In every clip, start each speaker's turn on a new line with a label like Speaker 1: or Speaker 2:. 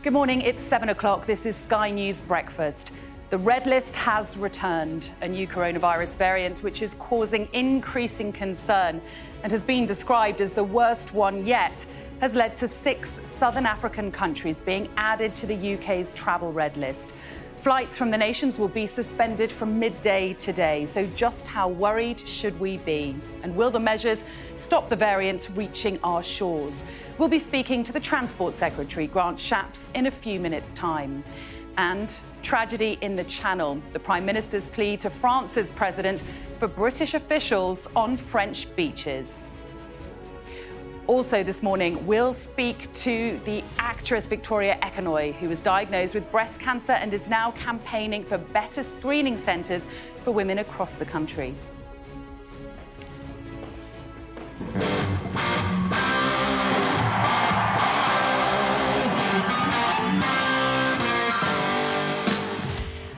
Speaker 1: Good morning, it's 7 o'clock. This is Sky News Breakfast. The red list has returned. A new coronavirus variant which is causing increasing concern and has been described as the worst one yet has led to 6 southern African countries being added to the UK's travel red list. Flights from the nations will be suspended from midday today. So just how worried should we be? And will the measures stop the variant reaching our shores? We'll be speaking to the Transport Secretary, Grant Shapps, in a few minutes' time. And tragedy in the Channel. The Prime Minister's plea to France's president for British officials on French beaches. Also this morning, we'll speak to the actress Victoria Econoy, who was diagnosed with breast cancer and is now campaigning for better screening centres for women across the country.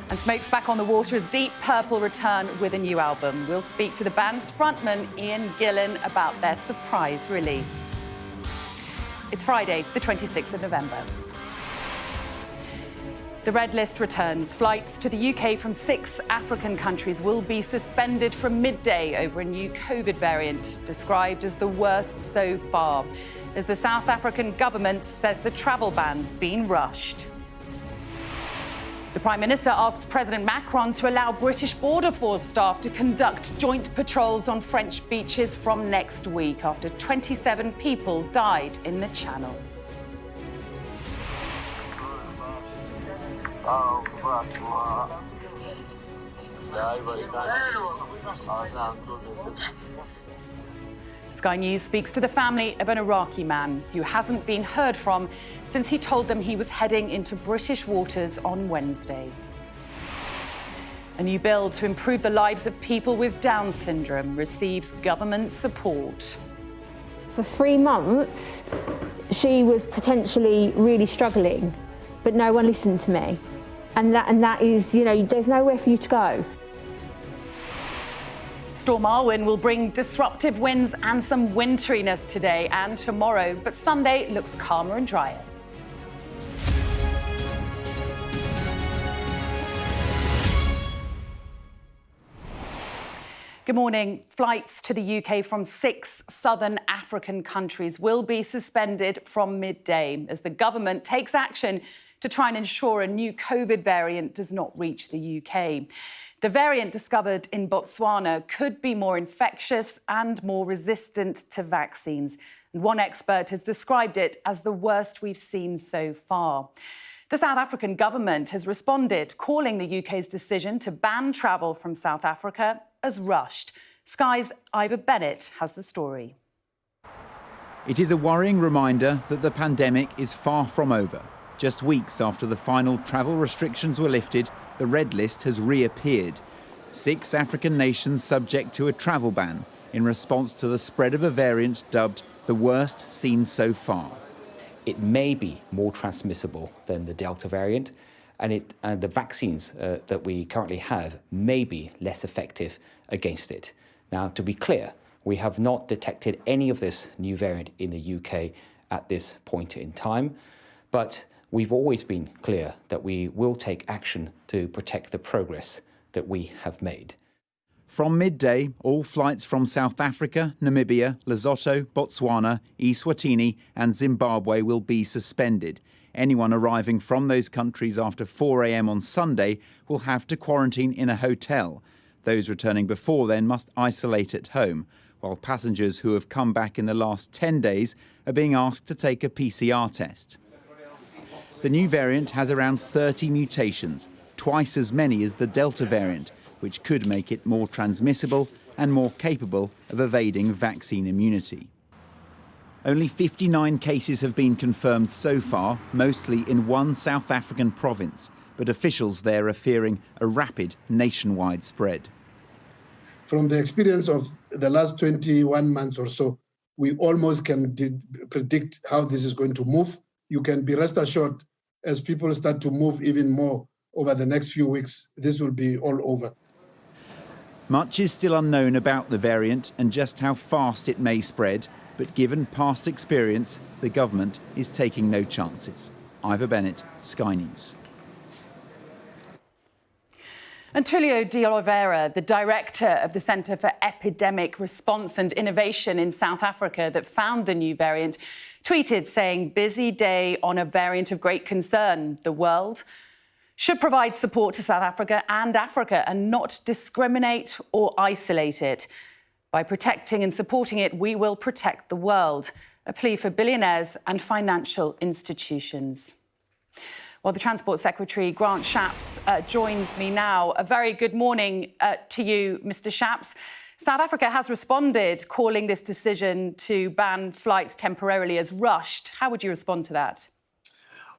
Speaker 1: And smoke's back on the water as Deep Purple return with a new album. We'll speak to the band's frontman, Ian Gillan, about their surprise release. It's Friday, the 26th of November. The red list returns. Flights to the UK from 6 African countries will be suspended from midday over a new COVID variant, described as the worst so far, as the South African government says the travel ban's been rushed. The Prime Minister asks President Macron to allow British Border Force staff to conduct joint patrols on French beaches from next week after 27 people died in the Channel. Sky News speaks to the family of an Iraqi man who hasn't been heard from since he told them he was heading into British waters on Wednesday. A new bill to improve the lives of people with Down syndrome receives government support.
Speaker 2: For 3 months, she was potentially really struggling, but no one listened to me. And that is, there's nowhere for you to go.
Speaker 1: Storm Arwen will bring disruptive winds and some winteriness today and tomorrow, but Sunday looks calmer and drier. Good morning. Flights to the UK from 6 southern African countries will be suspended from midday as the government takes action to try and ensure a new COVID variant does not reach the UK. The variant discovered in Botswana could be more infectious and more resistant to vaccines. And one expert has described it as the worst we've seen so far. The South African government has responded, calling the UK's decision to ban travel from South Africa as rushed. Sky's Ivor Bennett has the story.
Speaker 3: It is a worrying reminder that the pandemic is far from over. Just weeks after the final travel restrictions were lifted, the red list has reappeared. 6 African nations subject to a travel ban in response to the spread of a variant dubbed the worst seen so far.
Speaker 4: It may be more transmissible than the Delta variant, and the vaccines that we currently have may be less effective against it. Now, to be clear, we have not detected any of this new variant in the UK at this point in time, but we've always been clear that we will take action to protect the progress that we have made.
Speaker 3: From midday, all flights from South Africa, Namibia, Lesotho, Botswana, Eswatini and Zimbabwe will be suspended. Anyone arriving from those countries after 4 a.m. on Sunday will have to quarantine in a hotel. Those returning before then must isolate at home, while passengers who have come back in the last 10 days are being asked to take a PCR test. The new variant has around 30 mutations, twice as many as the Delta variant, which could make it more transmissible and more capable of evading vaccine immunity. Only 59 cases have been confirmed so far, mostly in one South African province, but officials there are fearing a rapid nationwide spread.
Speaker 5: From the experience of the last 21 months or so, we almost can predict how this is going to move. You can be rest assured, as people start to move even more over the next few weeks, this will be all over.
Speaker 3: Much is still unknown about the variant and just how fast it may spread, but given past experience, the government is taking no chances. Ivor Bennett, Sky News.
Speaker 1: And Tulio de Oliveira, the director of the Centre for Epidemic Response and Innovation in South Africa that found the new variant, tweeted saying, "Busy day on a variant of great concern. The world should provide support to South Africa and not discriminate or isolate it. By protecting and supporting it, we will protect the world." A plea for billionaires and financial institutions. Well, the Transport Secretary, Grant Shapps, joins me now. A very good morning to you, Mr. Shapps. South Africa has responded, calling this decision to ban flights temporarily as rushed. How would you respond to that?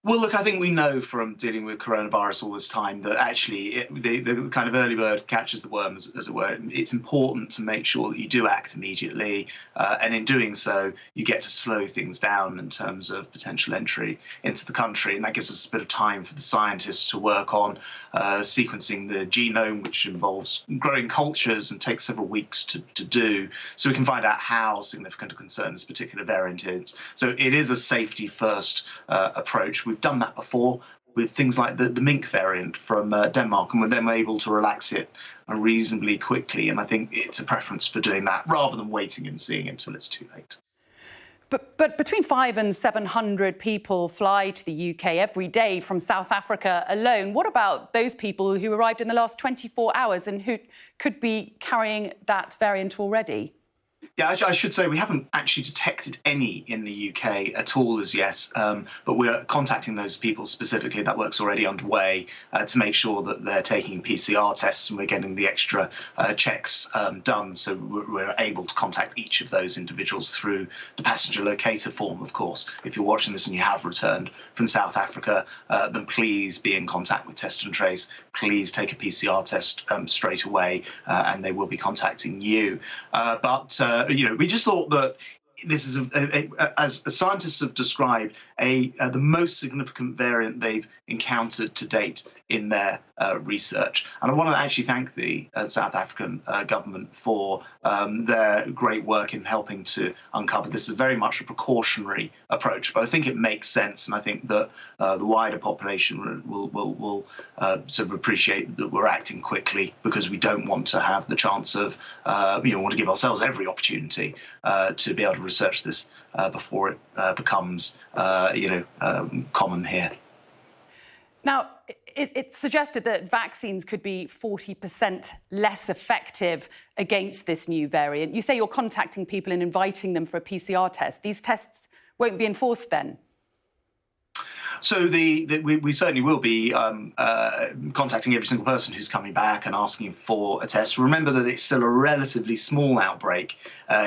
Speaker 6: Well, look, I think we know from dealing with coronavirus all this time that actually the kind of early bird catches the worm, as it were. It's important to make sure that you do act immediately. And in doing so, you get to slow things down in terms of potential entry into the country. And that gives us a bit of time for the scientists to work on sequencing the genome, which involves growing cultures and takes several weeks to do. So we can find out how significant a concern this particular variant is. So it is a safety first approach. We've done that before with things like the mink variant from Denmark, and we're then able to relax it reasonably quickly. And I think it's a preference for doing that rather than waiting and seeing until it's too late.
Speaker 1: But between 500 and 700 people fly to the UK every day from South Africa alone. What about those people who arrived in the last 24 hours and who could be carrying that variant already?
Speaker 6: Yeah, I should say we haven't actually detected any in the UK at all as yet, but we're contacting those people specifically. That work's already underway to make sure that they're taking PCR tests and we're getting the extra checks done. So we're able to contact each of those individuals through the passenger locator form, of course. If you're watching this and you have returned from South Africa, then please be in contact with Test and Trace. Please take a PCR test straight away and they will be contacting you. We just thought that this is, as scientists have described, the most significant variant they've encountered to date in their research. And I want to actually thank the South African government for their great work in helping to uncover. This is very much a precautionary approach, but I think it makes sense, and I think that the wider population will sort of appreciate that we're acting quickly because we don't want to have the chance of, want to give ourselves every opportunity to be able to research this before it becomes, common here.
Speaker 1: Now, it's suggested that vaccines could be 40% less effective against this new variant. You say you're contacting people and inviting them for a PCR test. These tests won't be enforced then?
Speaker 6: So we certainly will be contacting every single person who's coming back and asking for a test. Remember that it's still a relatively small outbreak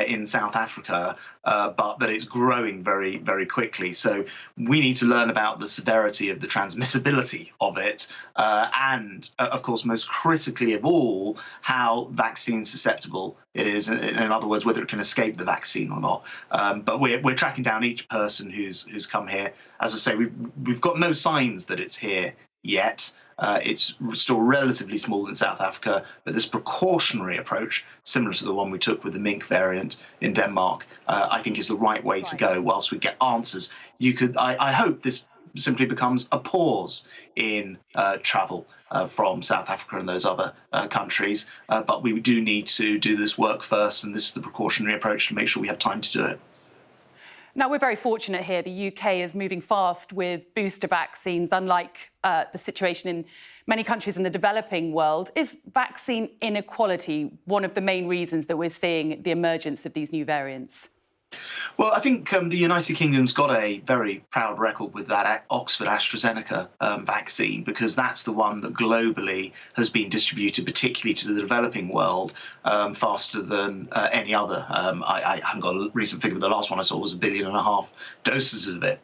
Speaker 6: in South Africa, but that it's growing very, very quickly. So we need to learn about the severity of the transmissibility of it and, of course, most critically of all, how vaccine susceptible it is. In other words, whether it can escape the vaccine or not. But we're tracking down each person who's come here. As I say, we've got no signs that it's here yet. It's still relatively small in South Africa, but this precautionary approach, similar to the one we took with the mink variant in Denmark, I think is the right way to go whilst we get answers. I hope this simply becomes a pause in travel from South Africa and those other countries. But we do need to do this work first, and this is the precautionary approach to make sure we have time to do it.
Speaker 1: Now, we're very fortunate here. The UK is moving fast with booster vaccines, unlike the situation in many countries in the developing world. Is vaccine inequality one of the main reasons that we're seeing the emergence of these new variants?
Speaker 6: Well, I think the United Kingdom's got a very proud record with that Oxford AstraZeneca vaccine, because that's the one that globally has been distributed, particularly to the developing world, faster than any other. I haven't got a recent figure, but the last one I saw was 1.5 billion doses of it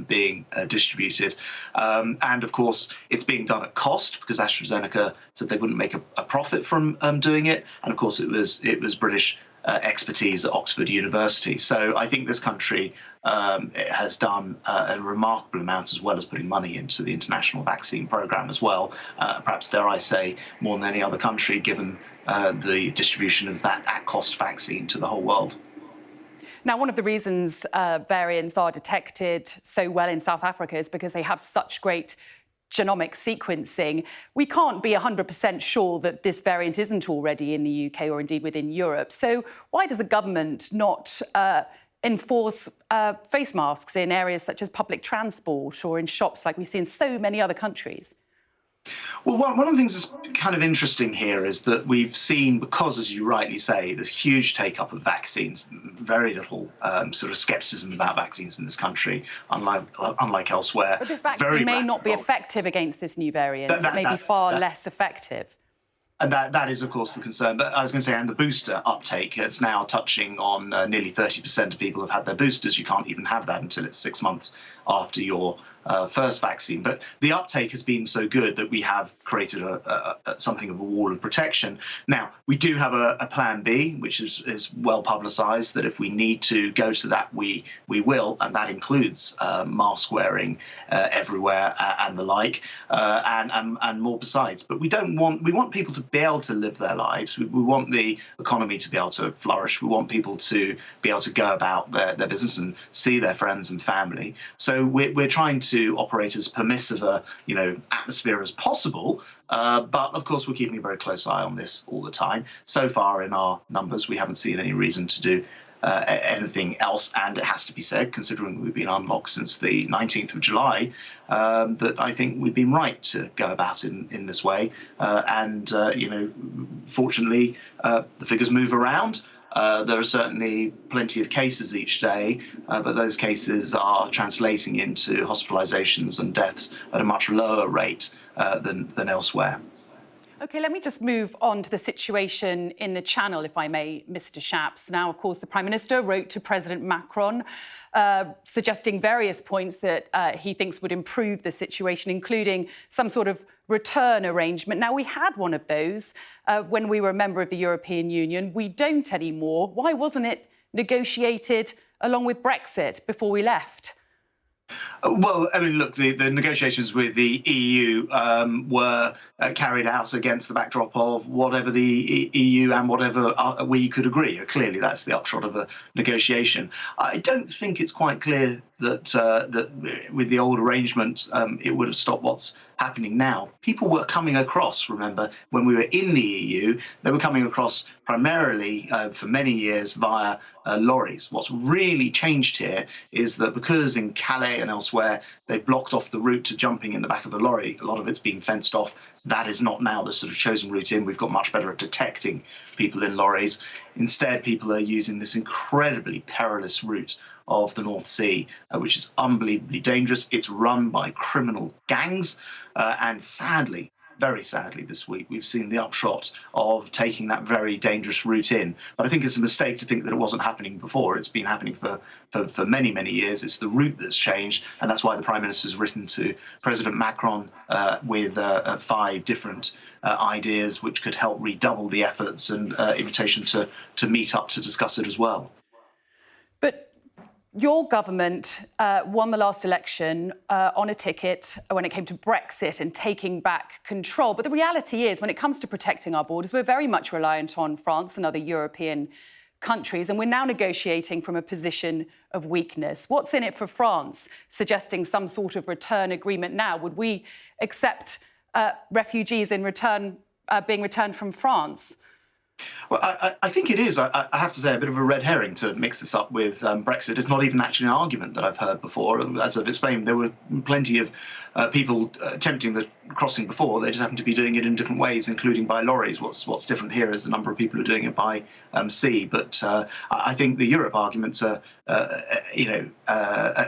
Speaker 6: being distributed. And of course, it's being done at cost because AstraZeneca said they wouldn't make a profit from doing it. And of course, it was British expertise at Oxford University. So I think this country has done a remarkable amount, as well as putting money into the international vaccine program as well. Perhaps, dare I say, more than any other country, given the distribution of that at-cost vaccine to the whole world.
Speaker 1: Now, one of the reasons variants are detected so well in South Africa is because they have such great genomic sequencing. We can't be 100% sure that this variant isn't already in the UK or indeed within Europe. So why does the government not enforce face masks in areas such as public transport or in shops like we see in so many other countries?
Speaker 6: Well, one of the things that's kind of interesting here is that we've seen, because, as you rightly say, the huge take-up of vaccines, very little sort of scepticism about vaccines in this country, unlike elsewhere.
Speaker 1: But this vaccine may not be effective against this new variant. It may be far less effective.
Speaker 6: And that is, of course, the concern. But I was going to say, and the booster uptake, it's now touching on nearly 30% of people have had their boosters. You can't even have that until it's 6 months after your first vaccine. But the uptake has been so good that we have created something of a wall of protection. Now, we do have a plan B, which is well publicised, that if we need to go to that, we will, and that includes mask wearing everywhere and the like, and more besides. But we want people to be able to live their lives. We want the economy to be able to flourish. We want people to be able to go about their business and see their friends and family. So we're trying to operate as permissive a atmosphere as possible. But of course, we're keeping a very close eye on this all the time. So far in our numbers, we haven't seen any reason to do anything else. And it has to be said, considering we've been unlocked since the 19th of July, that I think we've been right to go about it in this way. Fortunately, the figures move around. There are certainly plenty of cases each day, but those cases are translating into hospitalizations and deaths at a much lower rate than elsewhere.
Speaker 1: OK, let me just move on to the situation in the Channel, if I may, Mr. Shapps. Now, of course, the Prime Minister wrote to President Macron, suggesting various points that he thinks would improve the situation, including some sort of return arrangement. Now, we had one of those when we were a member of the European Union. We don't anymore. Why wasn't it negotiated along with Brexit before we left?
Speaker 6: Well, I mean, look, the negotiations with the EU were carried out against the backdrop of whatever the EU and whatever we could agree. Clearly, that's the upshot of a negotiation. I don't think it's quite clear that with the old arrangement, it would have stopped what's happening now. People were coming across, remember, when we were in the EU, they were coming across primarily for many years via lorries. What's really changed here is that because in Calais and elsewhere, they've blocked off the route to jumping in the back of a lorry, a lot of it's being fenced off. That is not now the sort of chosen route in. We've got much better at detecting people in lorries. Instead, people are using this incredibly perilous route of the North Sea, which is unbelievably dangerous. It's run by criminal gangs. And sadly, very sadly, this week, we've seen the upshot of taking that very dangerous route in. But I think it's a mistake to think that it wasn't happening before. It's been happening for many, many years. It's the route that's changed. And that's why the Prime Minister has written to President Macron with 5 different ideas which could help redouble the efforts and invitation to meet up to discuss it as well.
Speaker 1: But your government won the last election on a ticket when it came to Brexit and taking back control. But the reality is, when it comes to protecting our borders, we're very much reliant on France and other European countries, and we're now negotiating from a position of weakness. What's in it for France, suggesting some sort of return agreement now? Would we accept refugees in return being returned from France?
Speaker 6: Well, I think it is, I have to say, a bit of a red herring to mix this up with Brexit. It's not even actually an argument that I've heard before. As I've explained, there were plenty of people attempting the crossing before. They just happen to be doing it in different ways, including by lorries. What's different here is the number of people who are doing it by sea. But I think the Europe arguments are,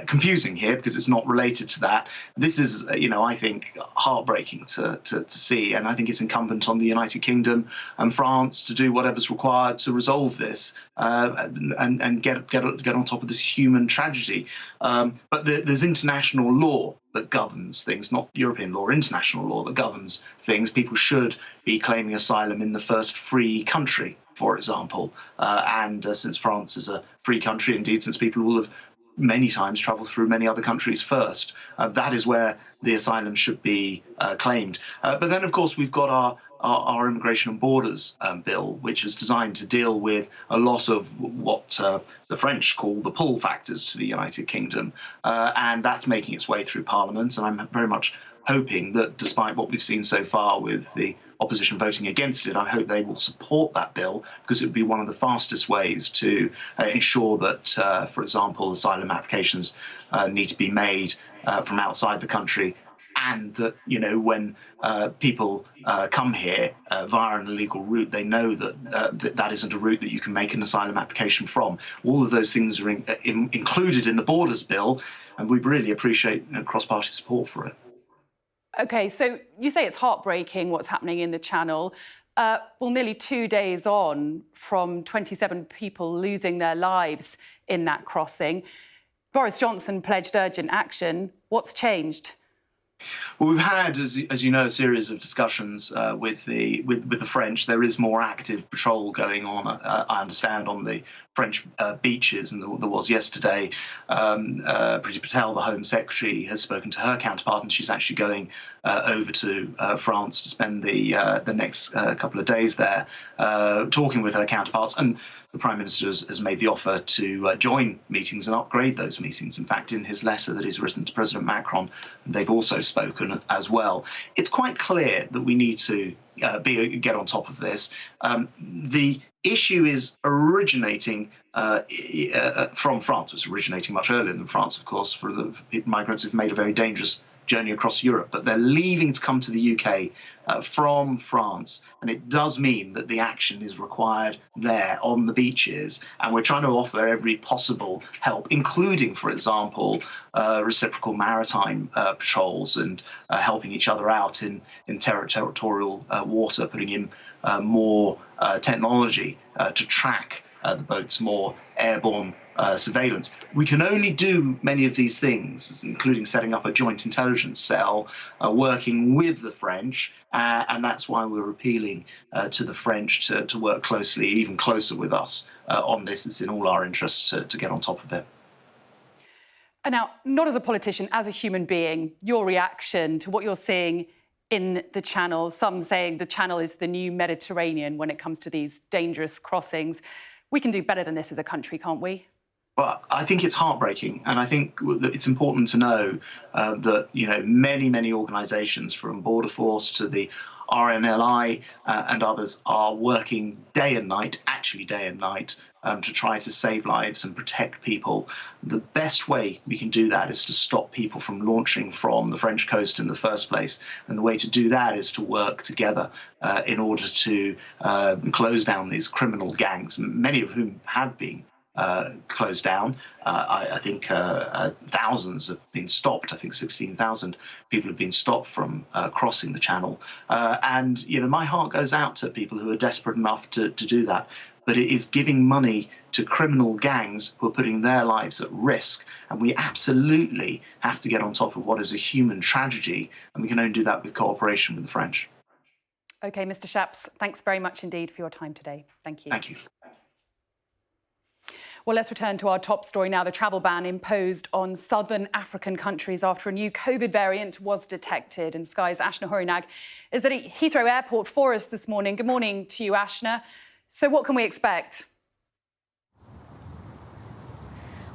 Speaker 6: confusing here because it's not related to that. This is, I think, heartbreaking to see. And I think it's incumbent on the United Kingdom and France to do whatever's required to resolve this and get on top of this human tragedy. But there's international law that governs things, not European law, international law that governs things. People should be claiming asylum in the first free country, for example. And since France is a free country, indeed, since people will have many times travel through many other countries first, that is where the asylum should be claimed. But then, of course, we've got our our Immigration and Borders bill, which is designed to deal with a lot of what the French call the pull factors to the United Kingdom. And that's making its way through Parliament. And I'm very much hoping that, despite what we've seen so far with the opposition voting against it, I hope they will support that bill, because it would be one of the fastest ways to ensure that, for example, asylum applications need to be made from outside the country, and that, when people come here via an illegal route, they know that that isn't a route that you can make an asylum application from. All of those things are included in the Borders bill, and we really appreciate cross-party support for it.
Speaker 1: OK, so you say it's heartbreaking what's happening in the Channel. Well, nearly 2 days on from 27 people losing their lives in that crossing, Boris Johnson pledged urgent action. What's changed?
Speaker 6: Well, we've had, as you know, a series of discussions with the French. There is more active patrol going on, I understand, on the French beaches, and there was yesterday. Priti Patel, the Home Secretary, has spoken to her counterpart, and she's actually going over to France to spend the next couple of days there, talking with her counterparts. And the Prime Minister has made the offer to join meetings and upgrade those meetings. In fact, in his letter that he's written to President Macron, they've also spoken as well. It's quite clear that we need to get on top of this. The issue is originating from France. It's originating much earlier than France, of course, for the migrants who've made a very dangerous journey across Europe, but they're leaving to come to the UK from France, and it does mean that the action is required there on the beaches, and we're trying to offer every possible help, including, for example, reciprocal maritime patrols and helping each other out in territorial water, putting in more technology to track the boats, more airborne surveillance. We can only do many of these things, including setting up a joint intelligence cell, working with the French, and that's why we're appealing to the French to work closely, even closer with us on this. It's in all our interests to get on top of it.
Speaker 1: And now, not as a politician, as a human being, your reaction to what you're seeing in the Channel, some saying the Channel is the new Mediterranean when it comes to these dangerous crossings. We can do better than this as a country, can't we?
Speaker 6: Well, I think it's heartbreaking, and I think that it's important to know that many organisations, from Border Force to the RNLI and others, are working day and night, to try to save lives and protect people. The best way we can do that is to stop people from launching from the French coast in the first place, and the way to do that is to work together in order to close down these criminal gangs, many of whom have been closed down. I think thousands have been stopped. I think 16,000 people have been stopped from crossing the Channel. And my heart goes out to people who are desperate enough to do that. But it is giving money to criminal gangs who are putting their lives at risk. And we absolutely have to get on top of what is a human tragedy. And we can only do that with cooperation with the French.
Speaker 1: OK, Mr. Shapps, thanks very much indeed for your time today. Thank you.
Speaker 6: Thank you.
Speaker 1: Well, let's return to our top story now. The travel ban imposed on southern African countries after a new COVID variant was detected. And Sky's Ashna Horinag is at Heathrow Airport for us this morning. Good morning to you, Ashna. So what can we expect?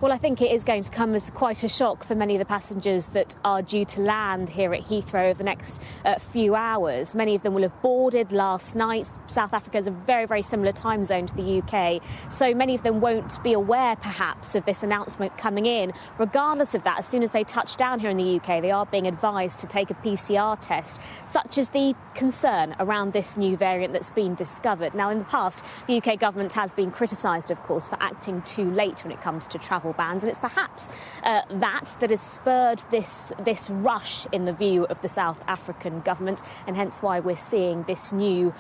Speaker 7: Well, I think it is going to come as quite a shock for many of the passengers that are due to land here at Heathrow over the next few hours. Many of them will have boarded last night. South Africa is a very, very similar time zone to the UK. So many of them won't be aware, perhaps, of this announcement coming in. Regardless of that, as soon as they touch down here in the UK, they are being advised to take a PCR test, such as the concern around this new variant that's been discovered. Now, in the past, the UK government has been criticised, of course, for acting too late when it comes to travel bans, and it's perhaps that has spurred this rush in the view of the South African government, and hence why we're seeing this new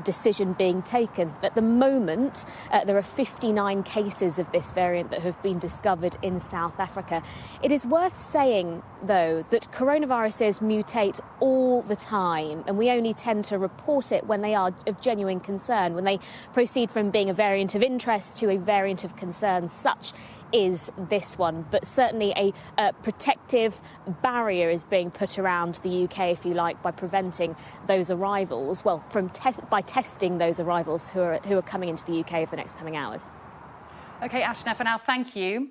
Speaker 7: decision being taken. At the moment, there are 59 cases of this variant that have been discovered in South Africa. It is worth saying, though, that coronaviruses mutate all the time, and we only tend to report it when they are of genuine concern, when they proceed from being a variant of interest to a variant of concern. Such is this one, but certainly a protective barrier is being put around the UK, if you like, by preventing those arrivals, well, by testing those arrivals who are coming into the UK over the next coming hours.
Speaker 1: OK, Ashna, for now, thank you.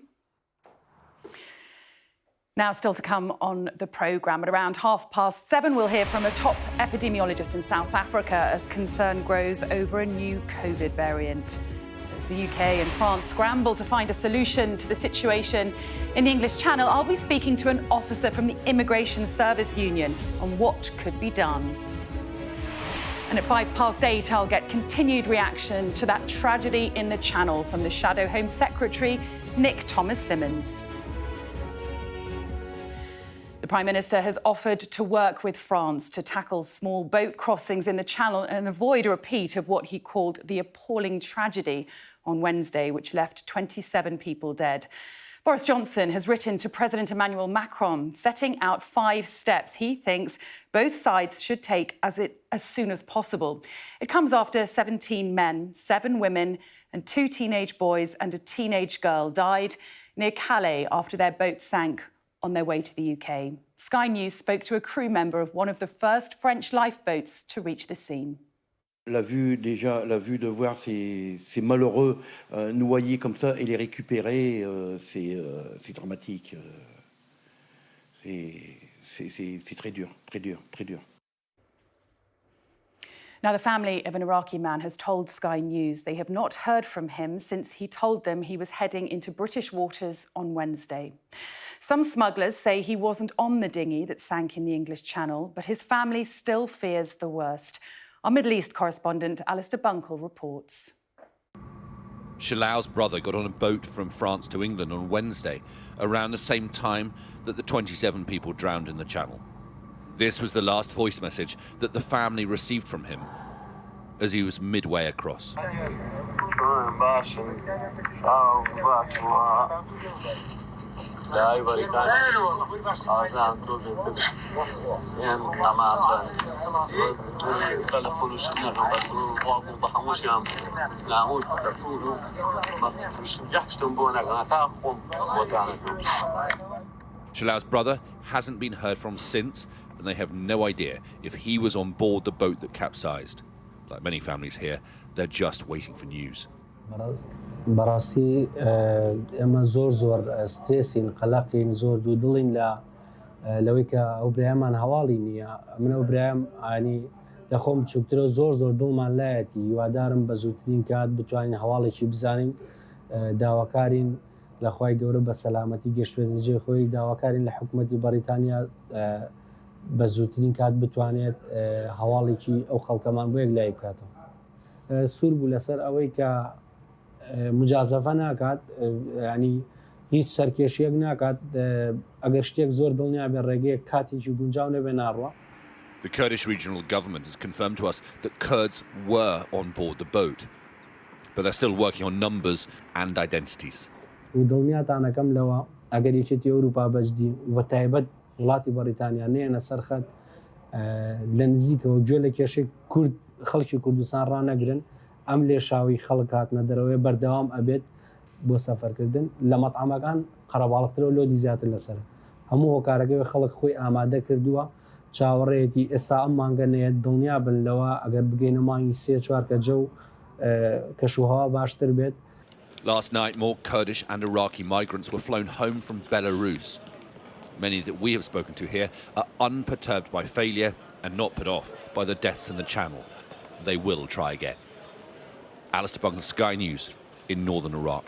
Speaker 1: Now, still to come on the programme, at around 7:30, we'll hear from a top epidemiologist in South Africa as concern grows over a new COVID variant. As the UK and France scramble to find a solution to the situation in the English Channel, I'll be speaking to an officer from the Immigration Service Union on what could be done. And at 8:05, I'll get continued reaction to that tragedy in the Channel from the Shadow Home Secretary, Nick Thomas-Symonds. The Prime Minister has offered to work with France to tackle small boat crossings in the Channel and avoid a repeat of what he called the appalling tragedy on Wednesday, which left 27 people dead. Boris Johnson has written to President Emmanuel Macron, setting out 5 steps he thinks both sides should take as soon as possible. It comes after 17 men, 7 women and 2 teenage boys and a teenage girl died near Calais after their boat sank on their way to the UK. Sky News spoke to a crew member of one of the first French lifeboats to reach the scene.
Speaker 8: La vue de voir ces malheureux noyés comme ça et les récupérer, c'est dramatique. C'est très dur, très dur, très dur.
Speaker 1: Now, the family of an Iraqi man has told Sky News they have not heard from him since he told them he was heading into British waters on Wednesday. Some smugglers say he wasn't on the dinghy that sank in the English Channel, but his family still fears the worst. Our Middle East correspondent Alistair Bunkle reports.
Speaker 9: Shalao's brother got on a boat from France to England on Wednesday, around the same time that the 27 people drowned in the Channel. This was the last voice message that the family received from him as he was midway across. Shalao's brother hasn't been heard from since, and they have no idea if he was on board the boat that capsized. Like many families here, they're just waiting for news.
Speaker 10: براسي اما زور ستريسين قلقين زور دودلين لا لويكا او بريمان هوالينيا من او بريم يعني لخوم تشكترو زور دلمان لاتي وادارم بزوترين كات بتوانين هوالي شي بزانين داواكارين لخواي قورب بالسلامتي قشوة جي خوي داواكارين لحكومة بريطانيا بزوترين كات بتوانيت هوالي شي او خلقمان بويق لايب كاتو سور بولسر اويكا مجازفه ناکات يعني هیچ سرکێشیەک ناکات ئەگەر شتێک زۆر دڵنیا بێ ڕێگەیەک کاتێکی گونجاو نەبێ ناڕوا.
Speaker 9: The Kurdish regional government has confirmed to us that Kurds were on board the boat, but they're still working on numbers and identities.
Speaker 10: و دڵنیاتانەکەم لەوە ئەگەر یەکێتی ئەوروپا بەجدی و تایبەت وڵاتی بەریتانیا نێنە سەرخەت لە نزیکەوە گوێ لە کێشەی کورد خەڵکی کوردستان ڕانەگرن ئەم لێشاوی خەڵک هاتنە دەرەوەی بەردەوام ئەبێت بۆ سەفەرکردن لە مەطعەمەکان قەرەباڵغترەوە لۆدی زیاتر لەسەر هەموو هۆکارەکەی خەڵک خۆی ئامادە کردووە چاوەڕێتی ئێستا ئەم مانگە نێت دڵنیا بن لەوە ئەگەر بگەینە مانگی 3-4 کە جەو کەشوهەوا باشتر بێت.
Speaker 9: Last night, more Kurdish and Iraqi migrants were flown home from Belarus. Many that we have spoken to here are unperturbed by failure and not put off by the deaths in the Channel. They will try again. Alistair Bunkle, Sky News in northern Iraq.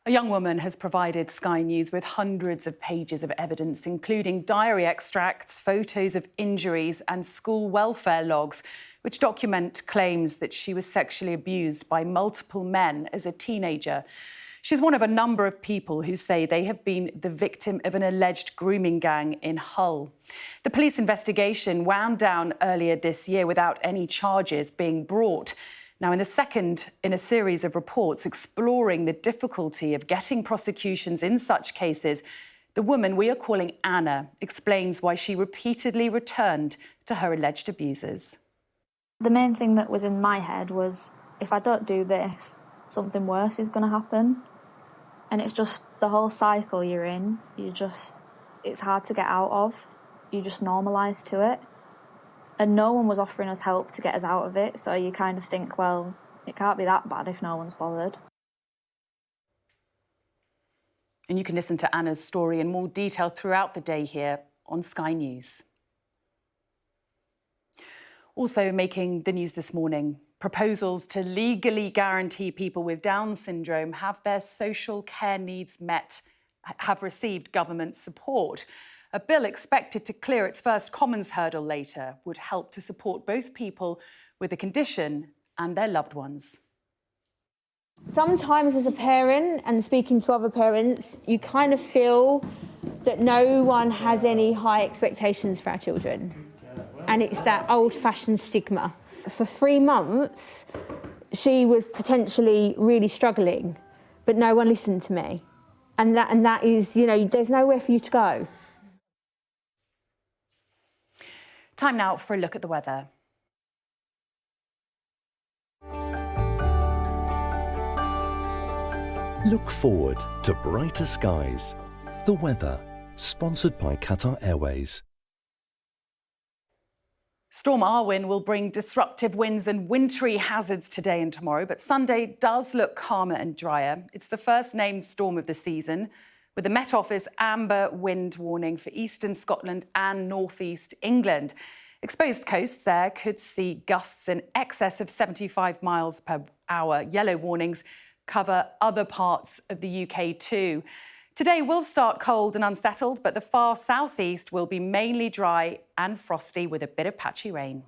Speaker 1: A young woman has provided Sky News with hundreds of pages of evidence, including diary extracts, photos of injuries and school welfare logs, which document claims that she was sexually abused by multiple men as a teenager. She's one of a number of people who say they have been the victim of an alleged grooming gang in Hull. The police investigation wound down earlier this year without any charges being brought. Now, in the second in a series of reports exploring the difficulty of getting prosecutions in such cases, the woman we are calling Anna explains why she repeatedly returned to her alleged abusers.
Speaker 11: The main thing that was in my head was, if I don't do this, something worse is going to happen. And it's just the whole cycle you're in, it's hard to get out of. You just normalise to it. And no one was offering us help to get us out of it, so you kind of think, well, it can't be that bad if no one's bothered.
Speaker 1: And you can listen to Anna's story in more detail throughout the day here on Sky News. Also making the news this morning, proposals to legally guarantee people with Down syndrome have their social care needs met have received government support. A bill expected to clear its first Commons hurdle later would help to support both people with the condition and their loved ones.
Speaker 2: Sometimes as a parent and speaking to other parents, you kind of feel that no one has any high expectations for our children. And it's that old-fashioned stigma. For 3 months, she was potentially really struggling, but no one listened to me. And that is, you know, there's nowhere for you to go.
Speaker 1: Time now for a look at the weather.
Speaker 12: Look forward to brighter skies. The weather, sponsored by Qatar Airways.
Speaker 1: Storm Arwen will bring disruptive winds and wintry hazards today and tomorrow, but Sunday does look calmer and drier. It's the first named storm of the season, with the Met Office amber wind warning for eastern Scotland and northeast England. Exposed coasts there could see gusts in excess of 75 miles per hour. Yellow warnings cover other parts of the UK too. Today will start cold and unsettled, but the far southeast will be mainly dry and frosty with a bit of patchy rain.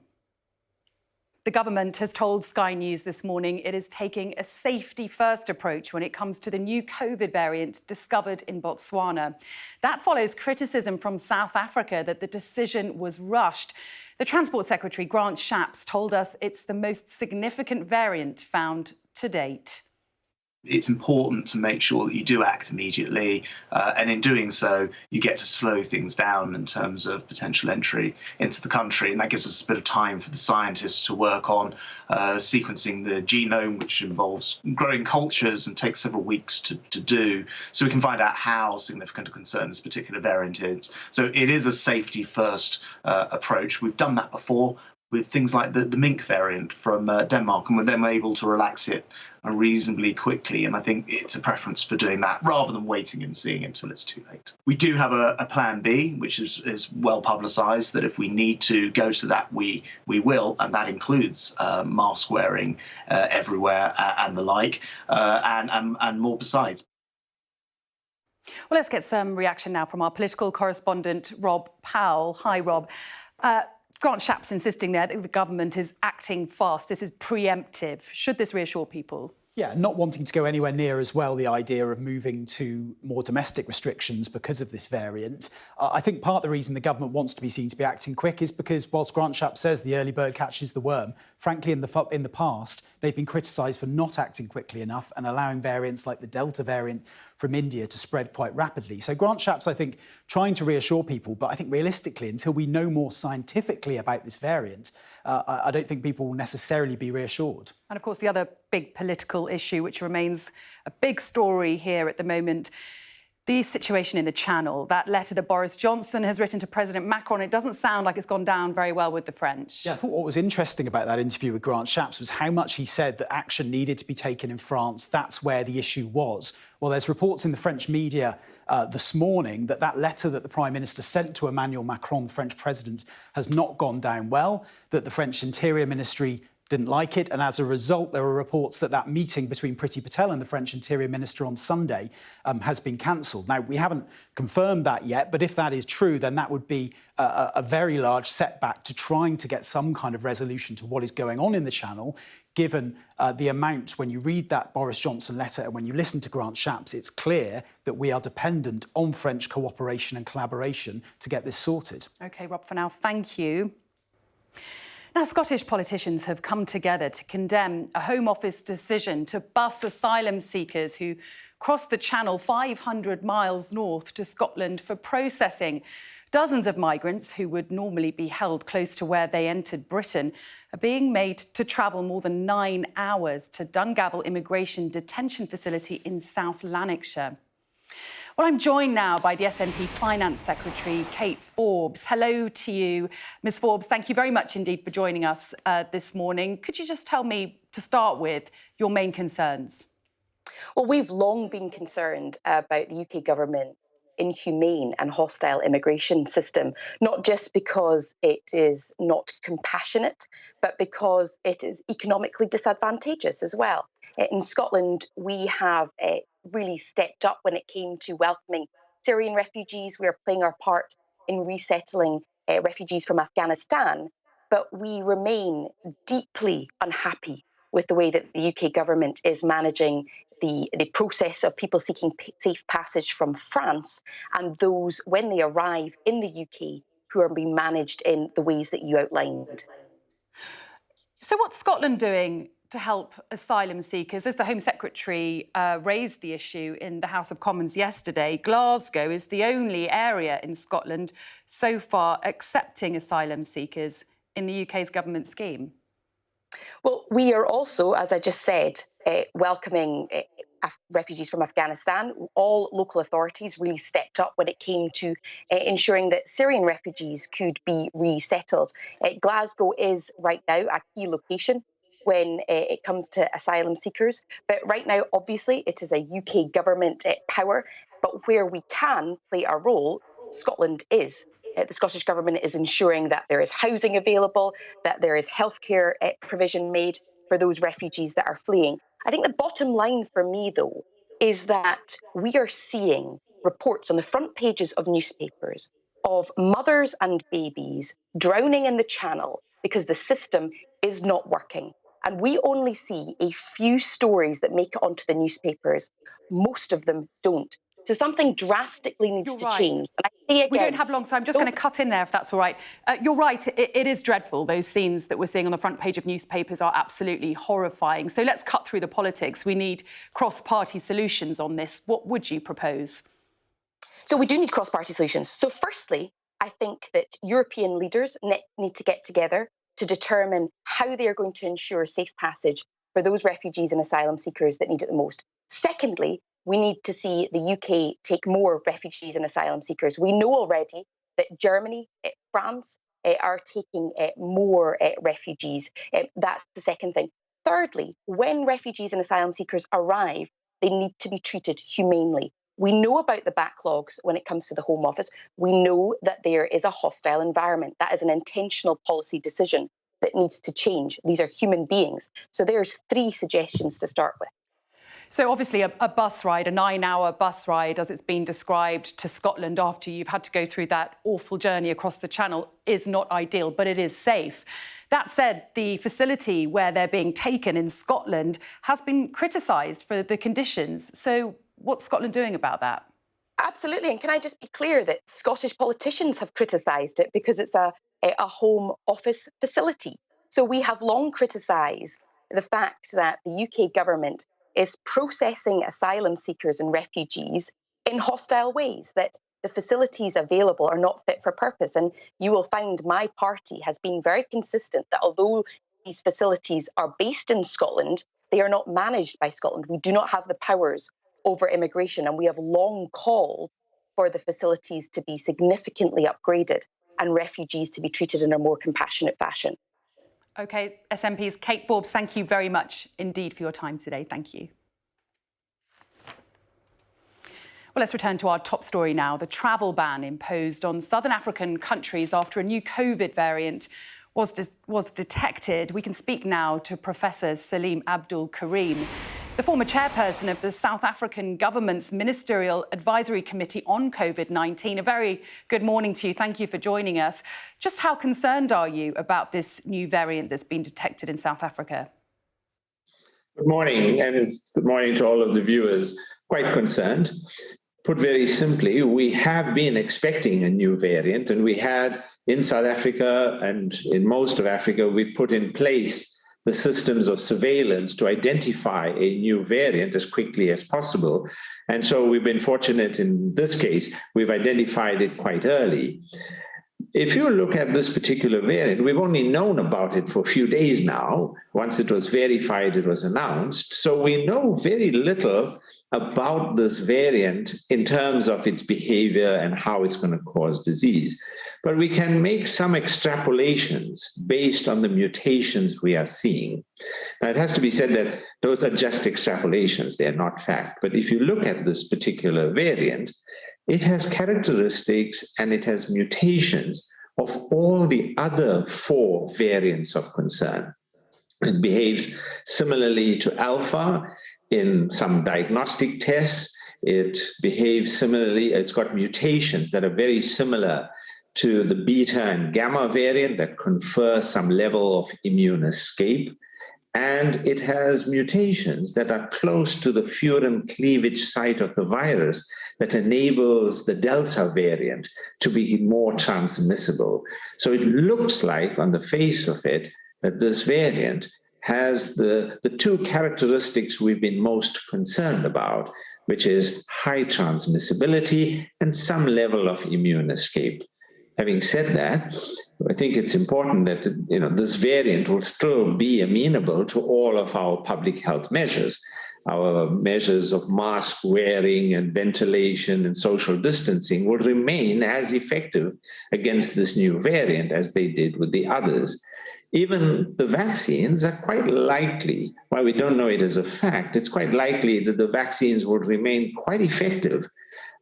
Speaker 1: The government has told Sky News this morning it is taking a safety-first approach when it comes to the new COVID variant discovered in Botswana. That follows criticism from South Africa that the decision was rushed. The Transport Secretary, Grant Shapps, told us it's the most significant variant found to date.
Speaker 6: It's important to make sure that you do act immediately, and in doing so, you get to slow things down in terms of potential entry into the country, and that gives us a bit of time for the scientists to work on sequencing the genome, which involves growing cultures and takes several weeks to do, so we can find out how significant a concern this particular variant is. So it is a safety-first approach. We've done that before with things like the mink variant from Denmark, and we're then able to relax it reasonably quickly. And I think it's a preference for doing that rather than waiting and seeing until it's too late. We do have a plan B, which is well publicised, that if we need to go to that, we will, and that includes mask wearing everywhere and the like, and more besides.
Speaker 1: Well, let's get some reaction now from our political correspondent, Rob Powell. Hi, Rob. Grant Shapps insisting there that the government is acting fast. This is preemptive. Should this reassure people?
Speaker 13: Yeah, not wanting to go anywhere near as well the idea of moving to more domestic restrictions because of this variant. I think part of the reason the government wants to be seen to be acting quick is because whilst Grant Shapps says the early bird catches the worm, frankly, in the past, they've been criticised for not acting quickly enough and allowing variants like the Delta variant from India to spread quite rapidly. So Grant Shapps, I think, trying to reassure people, but I think realistically, until we know more scientifically about this variant, I don't think people will necessarily be reassured.
Speaker 1: And of course, the other big political issue, which remains a big story here at the moment, the situation in the Channel. That letter that Boris Johnson has written to President Macron, it doesn't sound like it's gone down very well with the French.
Speaker 13: Yeah, I thought what was interesting about that interview with Grant Shapps was how much he said that action needed to be taken in France. That's where the issue was. Well, there's reports in the French media this morning that letter that the Prime Minister sent to Emmanuel Macron, the French President, has not gone down well, that the French Interior Ministry didn't like it, and as a result there are reports that meeting between Priti Patel and the French Interior Minister on Sunday has been cancelled. Now, we haven't confirmed that yet, but if that is true, then that would be a very large setback to trying to get some kind of resolution to what is going on in the Channel, given the amount, when you read that Boris Johnson letter and when you listen to Grant Shapps, it's clear that we are dependent on French cooperation and collaboration to get this sorted.
Speaker 1: OK, Rob, for now, thank you. Now, Scottish politicians have come together to condemn a Home Office decision to bus asylum seekers who crossed the Channel 500 miles north to Scotland for processing. Dozens of migrants who would normally be held close to where they entered Britain are being made to travel more than 9 hours to Dungavel Immigration Detention Facility in South Lanarkshire. Well, I'm joined now by the SNP Finance Secretary, Kate Forbes. Hello to you, Ms Forbes. Thank you very much indeed for joining us this morning. Could you just tell me, to start with, your main concerns?
Speaker 14: Well, we've long been concerned about the UK government inhumane and hostile immigration system, not just because it is not compassionate, but because it is economically disadvantageous as well. In Scotland, we have really stepped up when it came to welcoming Syrian refugees. We are playing our part in resettling refugees from Afghanistan, but we remain deeply unhappy with the way that the UK government is managing the process of people seeking safe passage from France and those, when they arrive in the UK, who are being managed in the ways that you outlined.
Speaker 1: So what's Scotland doing to help asylum seekers? As the Home Secretary raised the issue in the House of Commons yesterday, Glasgow is the only area in Scotland so far accepting asylum seekers in the UK's government scheme.
Speaker 14: Well, we are also, as I just said, welcoming refugees from Afghanistan. All local authorities really stepped up when it came to ensuring that Syrian refugees could be resettled. Glasgow is right now a key location when it comes to asylum seekers. But right now, obviously, it is a UK government power. But where we can play a role, Scotland is. The Scottish Government is ensuring that there is housing available, that there is healthcare provision made for those refugees that are fleeing. I think the bottom line for me, though, is that we are seeing reports on the front pages of newspapers of mothers and babies drowning in the Channel because the system is not working. And we only see a few stories that make it onto the newspapers. Most of them don't. So something drastically needs to change. And I say again,
Speaker 1: we don't have long, so I'm just going to cut in there, if that's all right. You're right, it is dreadful. Those scenes that we're seeing on the front page of newspapers are absolutely horrifying. So let's cut through the politics. We need cross-party solutions on this. What would you propose?
Speaker 14: So we do need cross-party solutions. So firstly, I think that European leaders need to get together to determine how they are going to ensure safe passage for those refugees and asylum seekers that need it the most. Secondly, we need to see the UK take more refugees and asylum seekers. We know already that Germany, France are taking more refugees. That's the second thing. Thirdly, when refugees and asylum seekers arrive, they need to be treated humanely. We know about the backlogs when it comes to the Home Office. We know that there is a hostile environment. That is an intentional policy decision that needs to change. These are human beings. So there's 3 suggestions to start with.
Speaker 1: So obviously a bus ride, a 9-hour bus ride, as it's been described, to Scotland after you've had to go through that awful journey across the Channel is not ideal, but it is safe. That said, the facility where they're being taken in Scotland has been criticised for the conditions. So what's Scotland doing about that?
Speaker 14: Absolutely. And can I just be clear that Scottish politicians have criticised it because it's a Home Office facility. So we have long criticised the fact that the UK government is processing asylum seekers and refugees in hostile ways, that the facilities available are not fit for purpose. And you will find my party has been very consistent that although these facilities are based in Scotland, they are not managed by Scotland. We do not have the powers over immigration, and we have long called for the facilities to be significantly upgraded and refugees to be treated in a more compassionate fashion.
Speaker 1: OK, SNP's Kate Forbes, thank you very much indeed for your time today. Thank you. Well, let's return to our top story now. The travel ban imposed on southern African countries after a new COVID variant was detected. We can speak now to Professor Salim Abdul Karim, the former chairperson of the South African government's Ministerial Advisory Committee on COVID-19. A very good morning to you. Thank you for joining us. Just how concerned are you about this new variant that's been detected in South Africa?
Speaker 15: Good morning, and good morning to all of the viewers. Quite concerned. Put very simply, we have been expecting a new variant, and we had in South Africa and in most of Africa, we put in place the systems of surveillance to identify a new variant as quickly as possible. And so we've been fortunate in this case, we've identified it quite early. If you look at this particular variant, we've only known about it for a few days now. Once it was verified, it was announced. So we know very little about this variant in terms of its behavior and how it's going to cause disease. But we can make some extrapolations based on the mutations we are seeing. Now, it has to be said that those are just extrapolations, they're not fact. But if you look at this particular variant, it has characteristics and it has mutations of all the other 4 variants of concern. It behaves similarly to alpha in some diagnostic tests. It behaves similarly, it's got mutations that are very similar to the beta and gamma variant that confer some level of immune escape. And it has mutations that are close to the furin cleavage site of the virus that enables the Delta variant to be more transmissible. So it looks like, on the face of it, that this variant has the 2 characteristics we've been most concerned about, which is high transmissibility and some level of immune escape. Having said that, I think it's important that this variant will still be amenable to all of our public health measures. Our measures of mask wearing and ventilation and social distancing will remain as effective against this new variant as they did with the others. Even the vaccines are quite likely, while we don't know it as a fact, it's quite likely that the vaccines will remain quite effective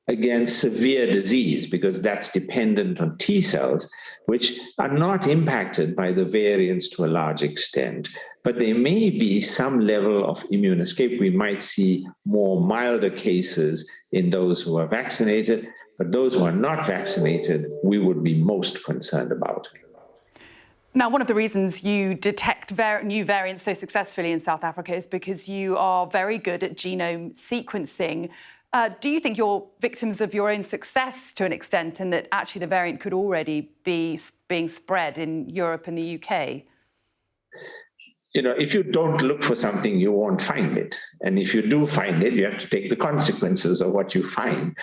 Speaker 15: against severe disease, because that's dependent on T cells, which are not impacted by the variants to a large extent. But there may be some level of immune escape. We might see more milder cases in those who are vaccinated, but those who are not vaccinated, we would be most concerned about.
Speaker 1: Now, one of the reasons you detect new variants so successfully in South Africa is because you are very good at genome sequencing. Do you think you're victims of your own success to an extent, and that actually the variant could already be being spread in Europe and the UK?
Speaker 15: If you don't look for something, you won't find it. And if you do find it, you have to take the consequences of what you find.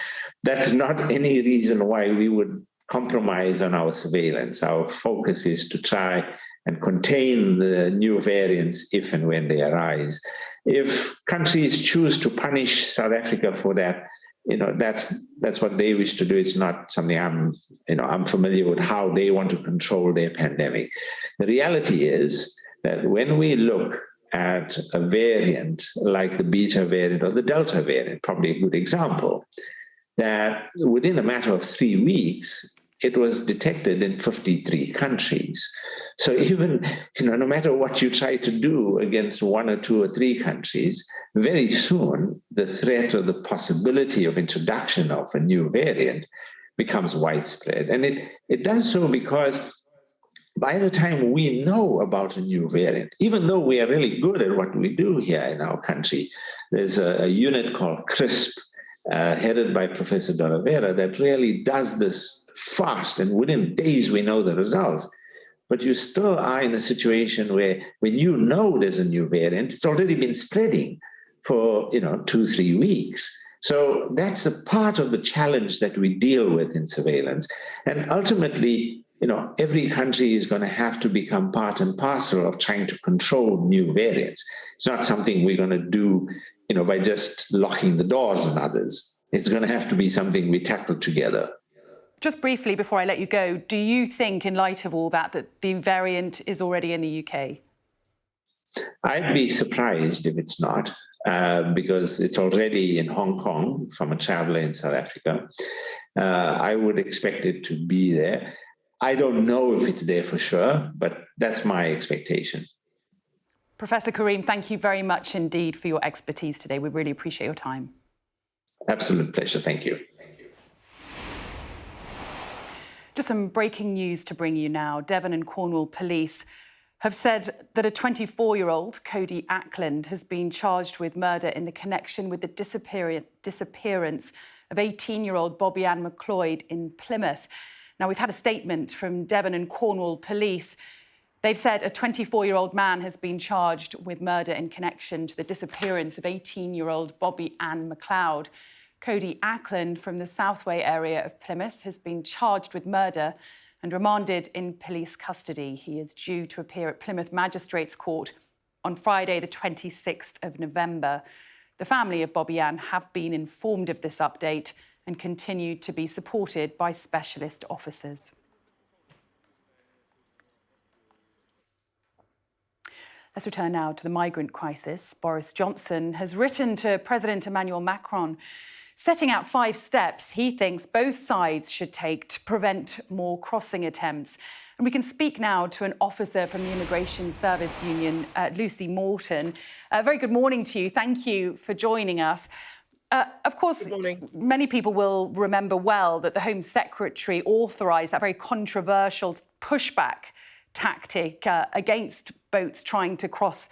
Speaker 15: That's not any reason why we would compromise on our surveillance. Our focus is to try and contain the new variants if and when they arise. If countries choose to punish South Africa for that, that's what they wish to do. It's not something I'm familiar with how they want to control their pandemic. The reality is that when we look at a variant like the beta variant or the Delta variant, probably a good example, that within a matter of 3 weeks, it was detected in 53 countries. So even, no matter what you try to do against 1 or 2 or 3 countries, very soon the threat or the possibility of introduction of a new variant becomes widespread. And it does so because by the time we know about a new variant, even though we are really good at what we do here in our country, there's a unit called CRISP, headed by Professor D'Oliveira, that really does this fast, and within days we know the results. But you still are in a situation where when you know there's a new variant, it's already been spreading for 2-3 weeks. So that's a part of the challenge that we deal with in surveillance. And ultimately, every country is going to have to become part and parcel of trying to control new variants. It's not something we're going to do, by just locking the doors on others. It's going to have to be something we tackle together.
Speaker 1: Just briefly, before I let you go, do you think, in light of all that the variant is already in the UK?
Speaker 15: I'd be surprised if it's not, because it's already in Hong Kong from a traveler in South Africa. I would expect it to be there. I don't know if it's there for sure, but that's my expectation.
Speaker 1: Professor Karim, thank you very much indeed for your expertise today. We really appreciate your time.
Speaker 15: Absolute pleasure. Thank you.
Speaker 1: Just some breaking news to bring you now. Devon and Cornwall police have said that a 24-year-old, Cody Ackland, has been charged with murder in the connection with the disappearance of 18-year-old Bobby Ann McLeod in Plymouth. Now, we've had a statement from Devon and Cornwall police. They've said a 24-year-old man has been charged with murder in connection to the disappearance of 18-year-old Bobby Ann McLeod. Cody Ackland from the Southway area of Plymouth has been charged with murder and remanded in police custody. He is due to appear at Plymouth Magistrates Court on Friday, the 26th of November. The family of Bobby Ann have been informed of this update and continue to be supported by specialist officers. Let's return now to the migrant crisis. Boris Johnson has written to President Emmanuel Macron, setting out 5 steps he thinks both sides should take to prevent more crossing attempts. And we can speak now to an officer from the Immigration Service Union, Lucy Morton. Very good morning to you. Thank you for joining us. Of course, many people will remember well that the Home Secretary authorised that very controversial pushback tactic against boats trying to cross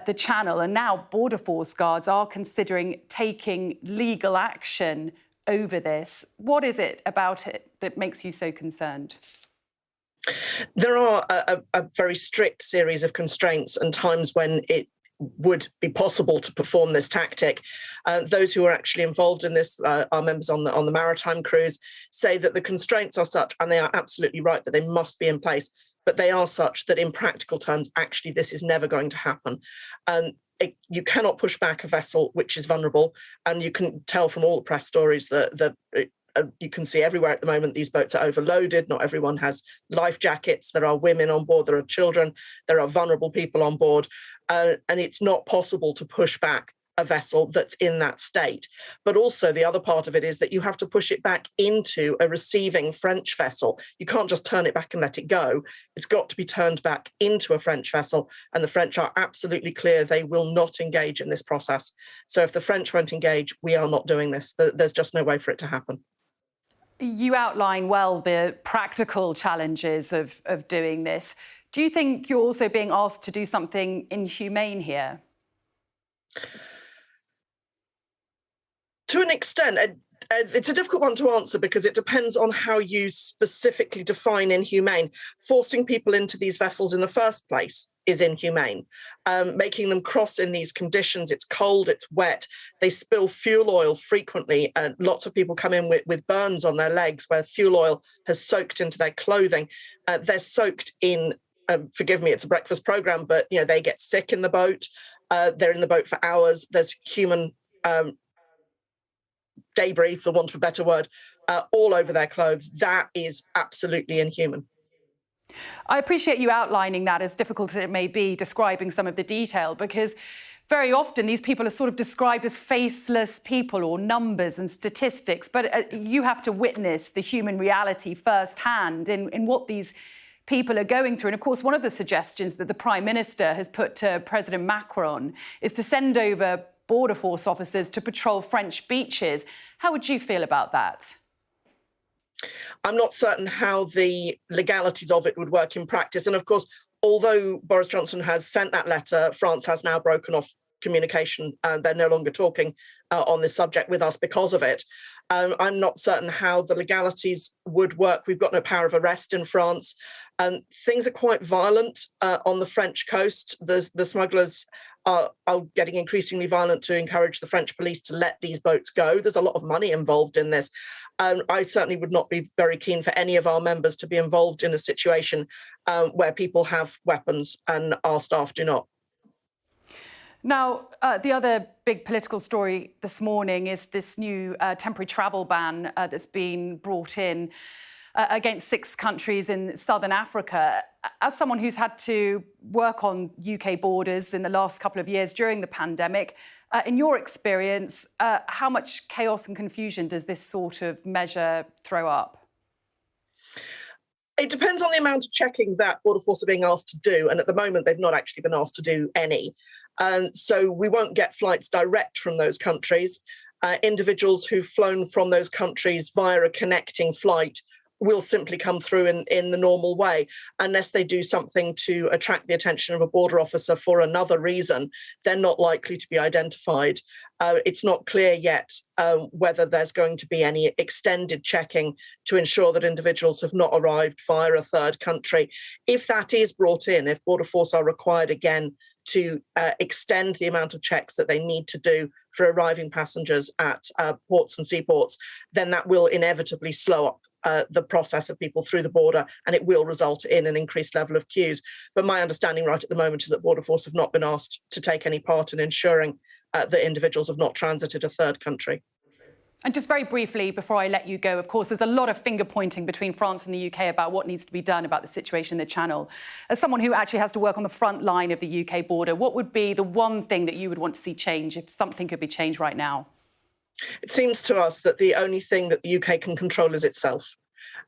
Speaker 1: the Channel. And now Border Force guards are considering taking legal action over this. What is it about it that makes you so concerned?
Speaker 16: There are a very strict series of constraints and times when it would be possible to perform this tactic. Those who are actually involved in this, our members on the maritime crews, say that the constraints are such, and they are absolutely right, that they must be in place, but they are such that in practical terms, actually, this is never going to happen. You cannot push back a vessel which is vulnerable, and you can tell from all the press stories that you can see everywhere at the moment these boats are overloaded. Not everyone has life jackets. There are women on board, there are children, there are vulnerable people on board, and it's not possible to push back a vessel that's in that state. But also the other part of it is that you have to push it back into a receiving French vessel. You can't just turn it back and let it go. It's got to be turned back into a French vessel. And the French are absolutely clear they will not engage in this process. So if the French won't engage, we are not doing this. There's just no way for it to happen.
Speaker 1: You outline well the practical challenges of doing this. Do you think you're also being asked to do something inhumane here?
Speaker 16: To an extent, it's a difficult one to answer because it depends on how you specifically define inhumane. Forcing people into these vessels in the first place is inhumane. Making them cross in these conditions, it's cold, it's wet, they spill fuel oil frequently, and lots of people come in with burns on their legs where fuel oil has soaked into their clothing. They're soaked in, forgive me, it's a breakfast program, but they get sick in the boat. They're in the boat for hours. There's human debris, for want of a better word, all over their clothes. That is absolutely inhuman.
Speaker 1: I appreciate you outlining that, as difficult as it may be, describing some of the detail, because very often these people are sort of described as faceless people or numbers and statistics, but you have to witness the human reality firsthand in what these people are going through. And of course, one of the suggestions that the Prime Minister has put to President Macron is to send over Border Force officers to patrol French beaches. How would you feel about that?
Speaker 16: I'm not certain how the legalities of it would work in practice. And of course, although Boris Johnson has sent that letter, France has now broken off communication and they're no longer talking on this subject with us because of it. I'm not certain how the legalities would work. We've got no power of arrest in France. Things are quite violent on the French coast. The smugglers are getting increasingly violent to encourage the French police to let these boats go. There's a lot of money involved in this. I certainly would not be very keen for any of our members to be involved in a situation where people have weapons and our staff do not.
Speaker 1: Now, the other big political story this morning is this new temporary travel ban that's been brought in against 6 countries in southern Africa. As someone who's had to work on UK borders in the last couple of years during the pandemic, in your experience, how much chaos and confusion does this sort of measure throw up?
Speaker 16: It depends on the amount of checking that Border Force are being asked to do. And at the moment, they've not actually been asked to do any. So we won't get flights direct from those countries. Individuals who've flown from those countries via a connecting flight will simply come through in the normal way. Unless they do something to attract the attention of a border officer for another reason, they're not likely to be identified. It's not clear yet whether there's going to be any extended checking to ensure that individuals have not arrived via a third country. If that is brought in, if Border Force are required again to extend the amount of checks that they need to do for arriving passengers at ports and seaports, then that will inevitably slow up the process of people through the border, and it will result in an increased level of queues. But my understanding right at the moment is that Border Force have not been asked to take any part in ensuring that individuals have not transited a third country.
Speaker 1: And just very briefly, before I let you go, of course, there's a lot of finger-pointing between France and the UK about what needs to be done about the situation in the Channel. As someone who actually has to work on the front line of the UK border, what would be the one thing that you would want to see change if something could be changed right now?
Speaker 16: It seems to us that the only thing that the UK can control is itself.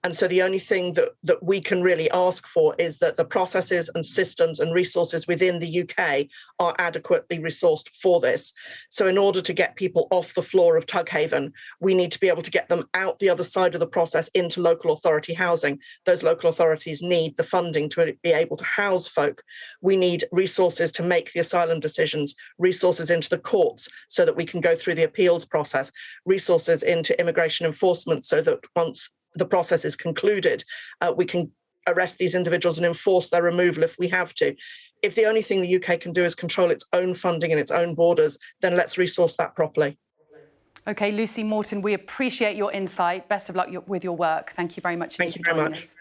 Speaker 16: And so the only thing that we can really ask for is that the processes and systems and resources within the UK are adequately resourced for this. So in order to get people off the floor of Tughaven, we need to be able to get them out the other side of the process into local authority housing. Those local authorities need the funding to be able to house folk. We need resources to make the asylum decisions, resources into the courts so that we can go through the appeals process, resources into immigration enforcement so that once the process is concluded, we can arrest these individuals and enforce their removal if we have to. If the only thing the UK can do is control its own funding and its own borders, then let's resource that properly.
Speaker 1: OK, Lucy Morton, we appreciate your insight. Best of luck with your work. Thank you very much.
Speaker 16: Thank you very much.
Speaker 1: Us.